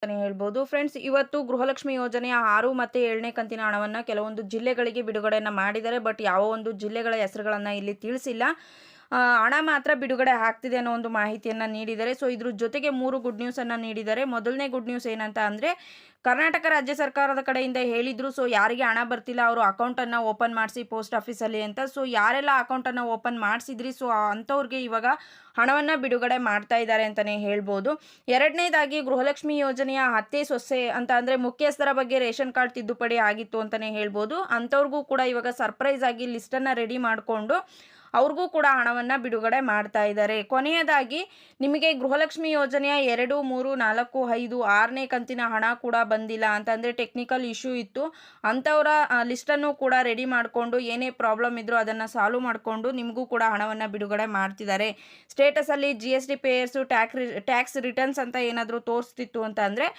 ಅಂತಾನೆ ಹೇಳ್ಬೋದು. ಫ್ರೆಂಡ್ಸ್, ಇವತ್ತು ಗೃಹಲಕ್ಷ್ಮಿ ಯೋಜನೆಯ 6 ಮತ್ತು 7ನೇ ಕಂತಿನ ಹಣವನ್ನು ಕೆಲವೊಂದು ಜಿಲ್ಲೆಗಳಿಗೆ ಬಿಡುಗಡೆಯನ್ನು ಮಾಡಿದ್ದಾರೆ. ಬಟ್ ಯಾವ ಒಂದು ಜಿಲ್ಲೆಗಳ ಹೆಸರುಗಳನ್ನು ಇಲ್ಲಿ ತಿಳಿಸಿಲ್ಲ. ಹಣ ಮಾತ್ರ ಬಿಡುಗಡೆ ಆಗ್ತಿದೆ ಅನ್ನೋ ಒಂದು ಮಾಹಿತಿಯನ್ನು ನೀಡಿದ್ದಾರೆ. ಸೊ ಇದ್ರ ಜೊತೆಗೆ 3 ಗುಡ್ ನ್ಯೂಸನ್ನು ನೀಡಿದ್ದಾರೆ. ಮೊದಲನೇ ಗುಡ್ ನ್ಯೂಸ್ ಏನಂತ ಅಂದರೆ, ಕರ್ನಾಟಕ ರಾಜ್ಯ ಸರ್ಕಾರದ ಕಡೆಯಿಂದ ಹೇಳಿದ್ರು. ಸೊ ಯಾರಿಗೆ ಹಣ ಬರ್ತಿಲ್ಲ ಅವರು ಅಕೌಂಟನ್ನು ಓಪನ್ ಮಾಡಿಸಿ ಪೋಸ್ಟ್ ಆಫೀಸಲ್ಲಿ ಅಂತ. ಸೊ ಯಾರೆಲ್ಲ ಅಕೌಂಟನ್ನು ಓಪನ್ ಮಾಡಿಸಿದ್ರಿ, ಸೊ ಅಂಥವ್ರಿಗೆ ಇವಾಗ ಹಣವನ್ನು ಬಿಡುಗಡೆ ಮಾಡ್ತಾ ಇದ್ದಾರೆ ಅಂತಲೇ ಹೇಳ್ಬೋದು. ಎರಡನೇದಾಗಿ, ಗೃಹಲಕ್ಷ್ಮಿ ಯೋಜನೆಯ ಅತ್ತೆ ಸೊಸೆ ಅಂತ ಅಂದರೆ ಮುಖ್ಯಸ್ಥರ ಬಗ್ಗೆ ರೇಷನ್ ಕಾರ್ಡ್ ತಿದ್ದುಪಡಿ ಆಗಿತ್ತು ಅಂತಲೇ ಹೇಳ್ಬೋದು. ಅಂಥವ್ರಿಗೂ ಕೂಡ ಇವಾಗ ಸರ್ಪ್ರೈಸ್ ಆಗಿ ಲಿಸ್ಟನ್ನು ರೆಡಿ ಮಾಡಿಕೊಂಡು ಅವ್ರಿಗೂ ಕೂಡ ಹಣವನ್ನು ಬಿಡುಗಡೆ ಮಾಡ್ತಾ ಇದ್ದಾರೆ. ಕೊನೆಯದಾಗಿ, ನಿಮಗೆ ಗೃಹಲಕ್ಷ್ಮಿ ಯೋಜನೆಯ 2, 3, 4, 5, 6ನೇ ಕಂತಿನ ಹಣ ಕೂಡ ಬಂದಿಲ್ಲ ಅಂತಂದರೆ ಟೆಕ್ನಿಕಲ್ ಇಶ್ಯೂ ಇತ್ತು. ಅಂಥವರ ಲಿಸ್ಟನ್ನು ಕೂಡ ರೆಡಿ ಮಾಡಿಕೊಂಡು ಏನೇ ಪ್ರಾಬ್ಲಮ್ ಇದ್ದರೂ ಅದನ್ನು ಸಾಲ್ವ್ ಮಾಡಿಕೊಂಡು ನಿಮಗೂ ಕೂಡ ಹಣವನ್ನು ಬಿಡುಗಡೆ ಮಾಡ್ತಿದ್ದಾರೆ. ಸ್ಟೇಟಸಲ್ಲಿ GST ಪೇಯರ್ಸು ಟ್ಯಾಕ್ಸ್ ರಿಟರ್ನ್ಸ್ ಅಂತ ಏನಾದರೂ ತೋರಿಸ್ತಿತ್ತು ಅಂತ ಅಂದರೆ